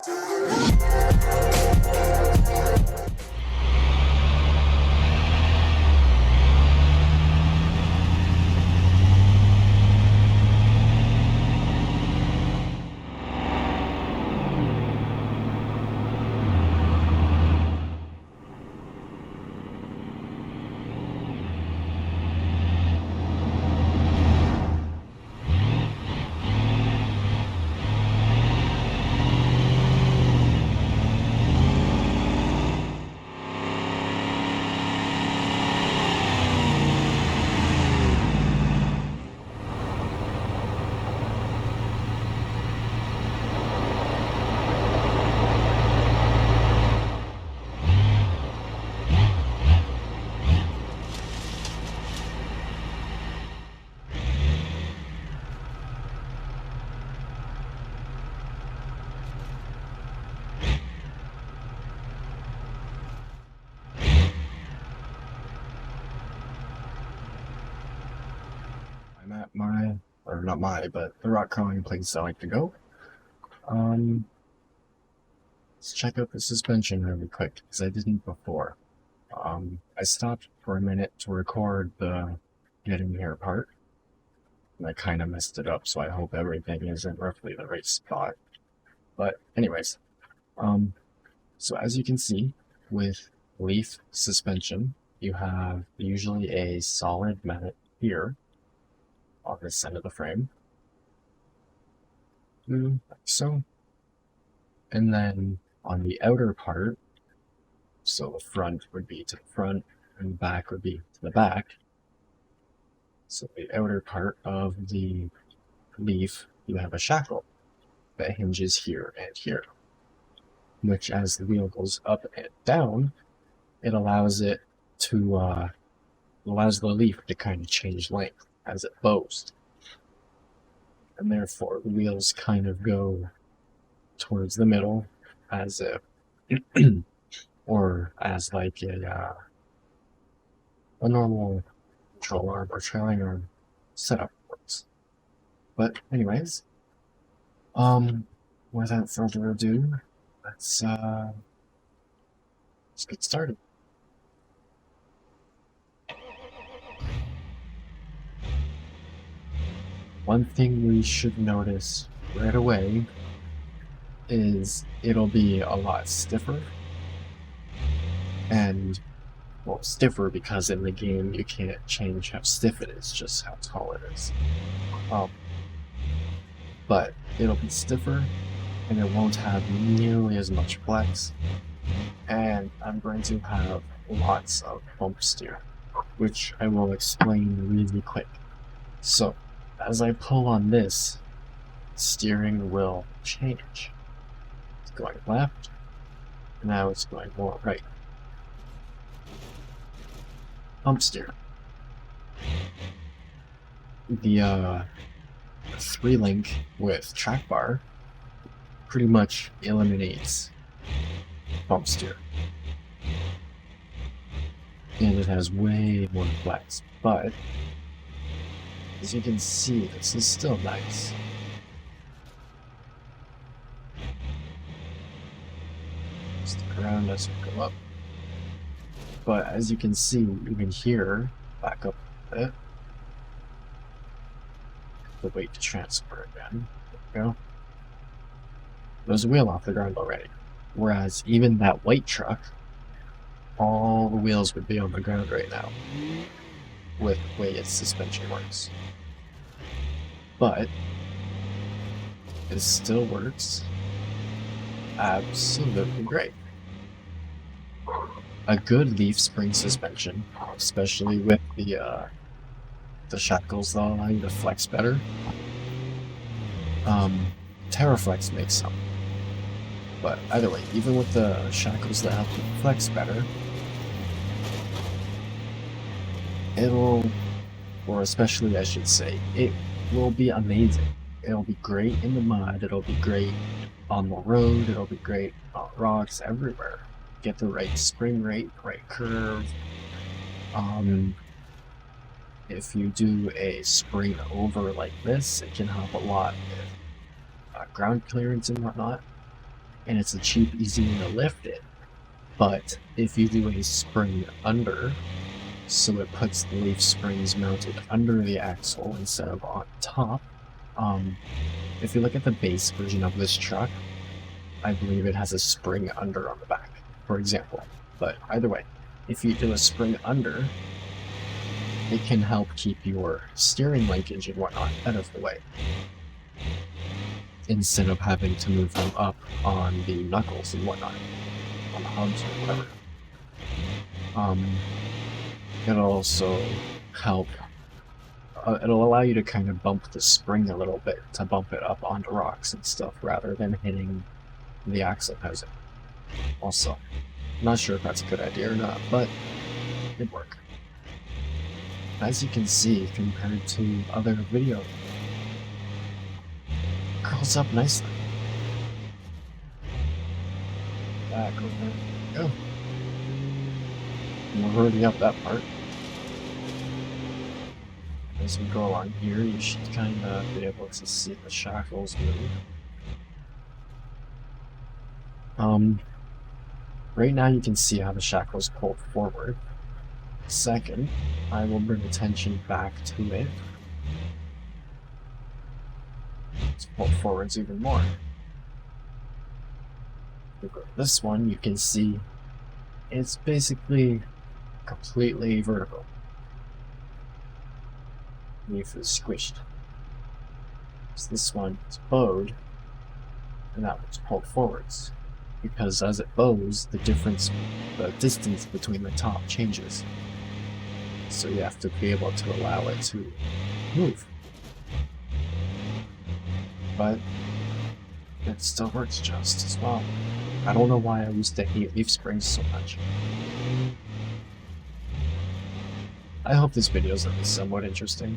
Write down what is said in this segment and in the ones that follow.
I'm at my, or not my, but the rock crawling place I like to go. Let's check out the suspension really quick, because I didn't before. I stopped for a minute to record the getting here part, and I kind of messed it up, so I hope everything is in roughly the right spot. But anyways, so as you can see, with leaf suspension, you have usually a solid mat here on this end of the frame, like so. And then on the outer part, so the front would be to the front and the back would be to the back. So the outer part of the leaf, you have a shackle that hinges here and here, which as the wheel goes up and down, it allows it to allows the leaf to kind of change length as it bows, and therefore the wheels kind of go towards the middle as if or as like a normal control arm or trailing arm setup works. But anyways, without further ado, let's get started. One thing we should notice right away is it'll be a lot stiffer, and well, stiffer because in the game you can't change how stiff it is, just how tall it is. But it'll be stiffer and it won't have nearly as much flex, and I'm going to have lots of bump steer, which I will explain really quick. So as I pull on this, steering will change. It's going left, now it's going more right. Bump steer. The 3-link with track bar pretty much eliminates bump steer, and it has way more flex, but as you can see, this is still nice. Stick around as we go up. But as you can see, even here, back up a bit, the weight to transfer again. There we go. There's a wheel off the ground already. Whereas even that white truck, all the wheels would be on the ground right now with the way its suspension works. But it still works absolutely great. A good leaf spring suspension, especially with the shackles that allow you to flex better. TerraFlex makes some, but either way, even with the shackles that help you flex better, it'll, or especially I should say, it will be amazing. It'll be great in the mud, it'll be great on the road, it'll be great on rocks, everywhere. Get the right spring rate, right curve. If you do a spring over like this, it can help a lot with ground clearance and whatnot. and it's a cheap, easy way to lift it. But if you do a spring under, so it puts the leaf springs mounted under the axle instead of on top. If you look at the base version of this truck, I believe it has a spring under on the back, for example. But either way, if you do a spring under, it can help keep your steering linkage and whatnot out of the way, instead of having to move them up on the knuckles and whatnot, on the hubs or whatever. It'll also help, it'll allow you to kind of bump the spring a little bit, to bump it up onto rocks and stuff, rather than hitting the axle housing. Also, not sure if that's a good idea or not, but it'd work. As you can see, compared to other video, curls up nicely. Back over, go. We're already up that part. As we go along here, you should kind of be able to see the shackles move. Right now you can see how the shackles pull forward. Second, I will bring attention back to it. Let's pull forwards even more. If we go to this one, you can see it's basically completely vertical. Leaf is squished. So this one is bowed, and that one's pulled forwards. Because as it bows, the distance between the top changes. So you have to be able to allow it to move. But it still works just as well. I don't know why I used to hate leaf springs so much. I hope this video is at least somewhat interesting.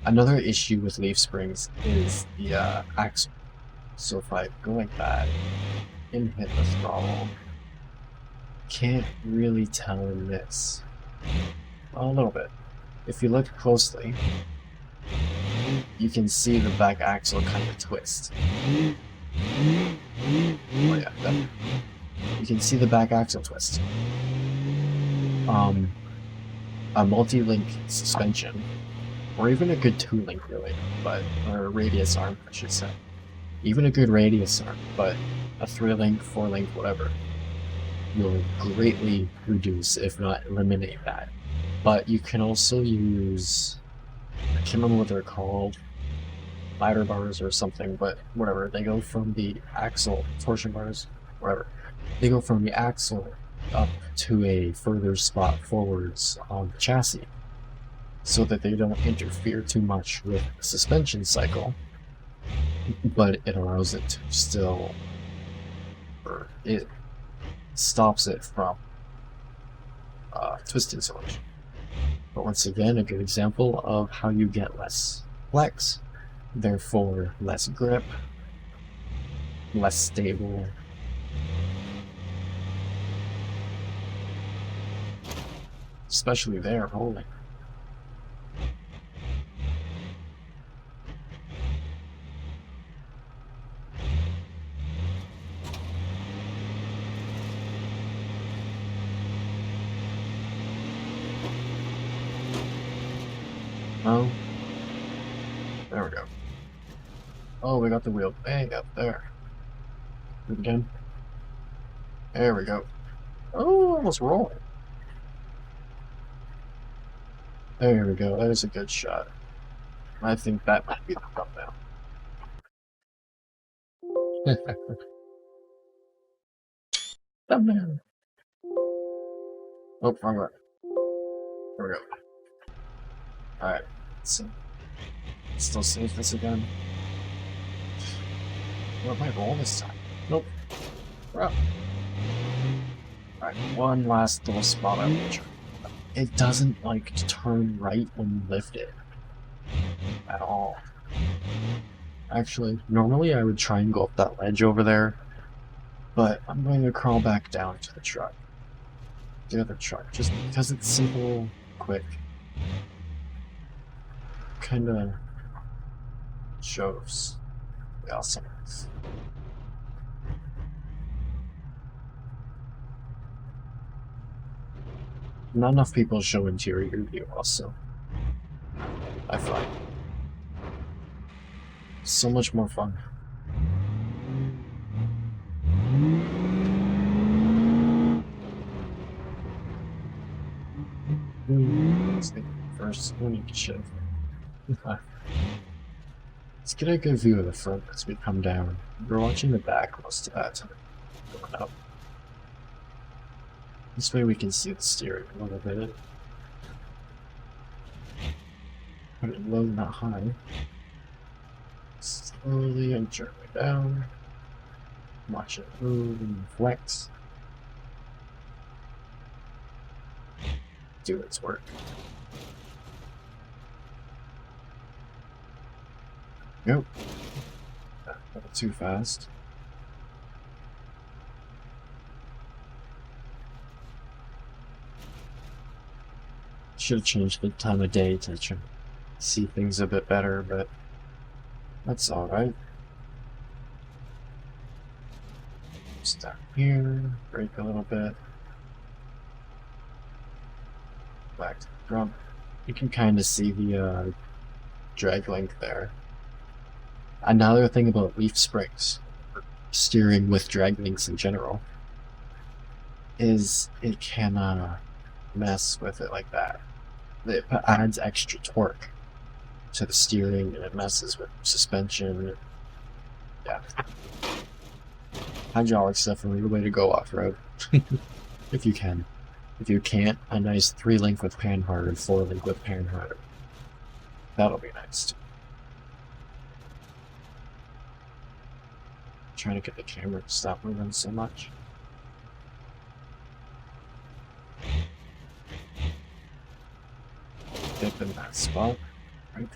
Another issue with leaf springs is the axle. So if I go like that and hit the throttle, can't really tell in this. Well, a little bit. If you look closely, you can see the back axle kind of twist. Oh yeah, that. You can see the back axle twist. A multi-link suspension, or even a good 2-link really, or a radius arm I should say. Even a good radius arm, but a 3-link, 4-link, whatever, will greatly reduce, if not eliminate that. But you can also use, I can't remember what they're called, ladder bars or something, but whatever, they go from the axle, torsion bars, whatever, they go from the axle up to a further spot forwards on the chassis, so that they don't interfere too much with the suspension cycle, but it allows it to still, or it stops it from twist insulation. But once again, a good example of how you get less flex, therefore less grip, less stable. Especially there, holy. Oh, there we go. Oh, we got the wheel way up there. Do it again. There we go. Oh, almost rolling. There we go. That is a good shot. I think that might be the thumbnail. Thumbnail. Oh, wrong way. There we go. Alright, so still save this again. What might roll this time? Nope. We're up. Alright, one last little spot I will try. It doesn't like to turn right when you lift it at all. Actually, normally I would try and go up that ledge over there, but I'm going to crawl back down to the truck. The other truck, just because it's simple, quick. Kinda shows the awesomeness. Not enough people show interior view also. I find so much more fun. First, we need to shift. Let's get a good view of the front as we come down. We're watching the back most of that time going up. This way we can see the steering a little bit. Put it low, not high. Slowly and gently down. Watch it move and flex. Do its work. Nope. Not too fast. Should have changed the time of day to try to see things a bit better, but that's alright. Stop here, brake a little bit. Back to the front. You can kind of see the drag length there. Another thing about leaf springs, steering with drag links in general, is it can mess with it like that. It adds extra torque to the steering and it messes with suspension. Yeah. Hydraulics definitely the way to go off-road. If you can. If you can't, a nice 3-link with panhard and 4-link with panhard. That'll be nice too. Trying to get the camera to stop moving so much. Dip in that spot, right?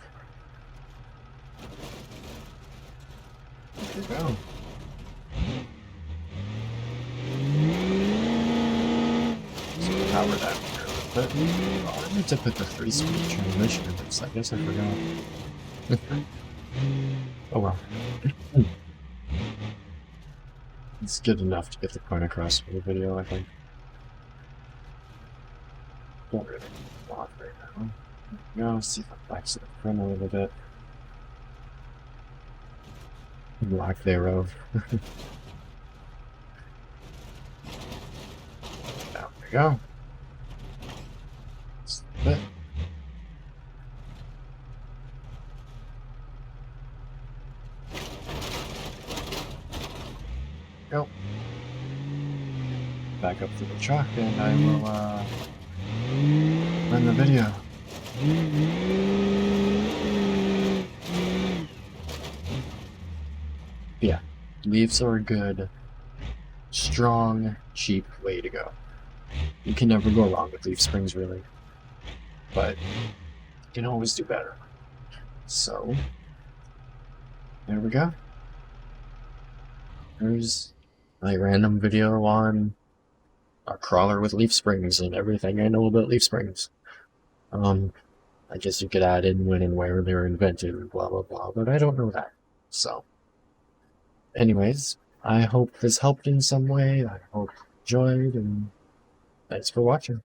There we go. So power that here a little bit. Oh, I need to put the 3-speed transmission in this. I guess I forgot. Oh well. It's good enough to get the point across for the video, I think. Don't really want right now. Now, see if I flex it front a little bit. Lack thereof. There we go. Just a bit. Go. Back up to the truck and I will run the video. Yeah, leaves are a good, strong, cheap way to go. You can never go wrong with leaf springs, really. But you can always do better. So, there we go. There's a random video on a crawler with leaf springs and everything I know about leaf springs. I guess you could add in when and where they were invented and blah blah blah, but I don't know that. So, anyways, I hope this helped in some way. I hope you enjoyed, and thanks for watching.